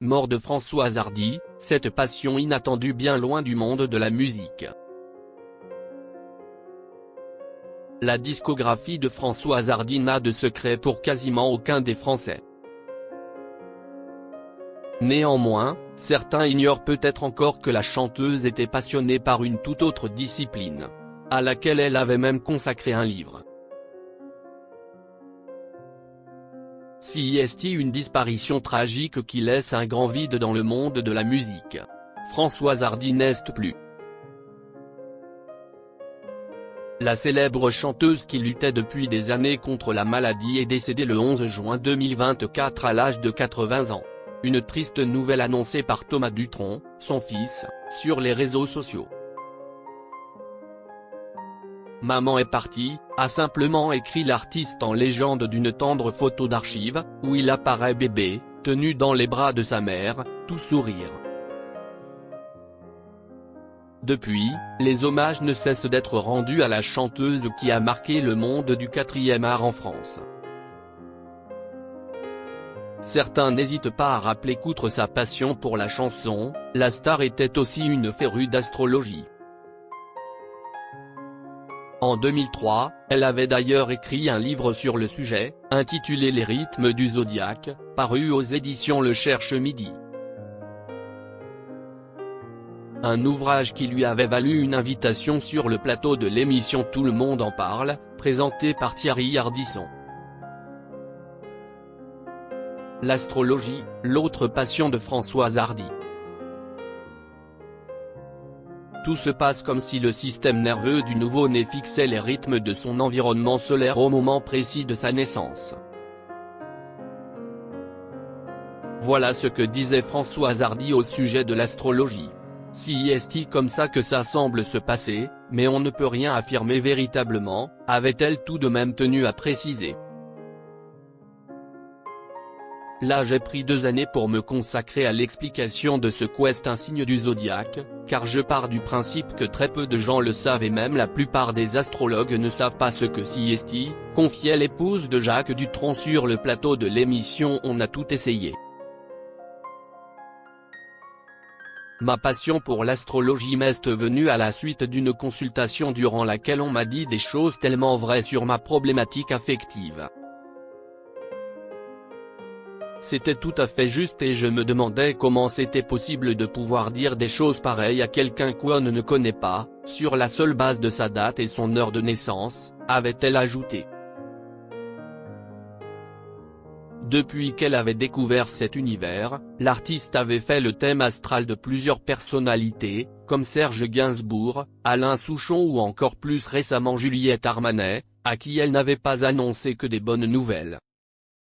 Mort de Françoise Hardy, cette passion inattendue bien loin du monde de la musique. La discographie de Françoise Hardy n'a de secret pour quasiment aucun des Français. Néanmoins, certains ignorent peut-être encore que la chanteuse était passionnée par une toute autre discipline, à laquelle elle avait même consacré un livre. CIST, une disparition tragique qui laisse un grand vide dans le monde de la musique. Françoise Hardy n'est plus. La célèbre chanteuse qui luttait depuis des années contre la maladie est décédée le 11 juin 2024 à l'âge de 80 ans. Une triste nouvelle annoncée par Thomas Dutronc, son fils, sur les réseaux sociaux. Maman est partie, a simplement écrit l'artiste en légende d'une tendre photo d'archives, où il apparaît bébé, tenu dans les bras de sa mère, tout sourire. Depuis, les hommages ne cessent d'être rendus à la chanteuse qui a marqué le monde du 4e art en France. Certains n'hésitent pas à rappeler qu'outre sa passion pour la chanson, la star était aussi une férue d'astrologie. En 2003, elle avait d'ailleurs écrit un livre sur le sujet, intitulé Les rythmes du zodiaque, paru aux éditions Le Cherche Midi. Un ouvrage qui lui avait valu une invitation sur le plateau de l'émission Tout le monde en parle, présentée par Thierry Ardisson. L'astrologie, l'autre passion de Françoise Hardy. Tout se passe comme si le système nerveux du nouveau-né fixait les rythmes de son environnement solaire au moment précis de sa naissance. Voilà ce que disait Françoise Hardy au sujet de l'astrologie. CIST, comme ça que ça semble se passer, mais on ne peut rien affirmer véritablement, avait-elle tout de même tenu à préciser. Là j'ai pris 2 années pour me consacrer à l'explication de ce qu'est un signe du zodiaque, car je pars du principe que très peu de gens le savent et même la plupart des astrologues ne savent pas ce que CIST, confiait l'épouse de Jacques Dutronc sur le plateau de l'émission On a tout essayé. Ma passion pour l'astrologie m'est venue à la suite d'une consultation durant laquelle on m'a dit des choses tellement vraies sur ma problématique affective. C'était tout à fait juste et je me demandais comment c'était possible de pouvoir dire des choses pareilles à quelqu'un qu'on ne connaît pas, sur la seule base de sa date et son heure de naissance, avait-elle ajouté. Depuis qu'elle avait découvert cet univers, l'artiste avait fait le thème astral de plusieurs personnalités, comme Serge Gainsbourg, Alain Souchon ou encore plus récemment Juliette Armanet, à qui elle n'avait pas annoncé que des bonnes nouvelles.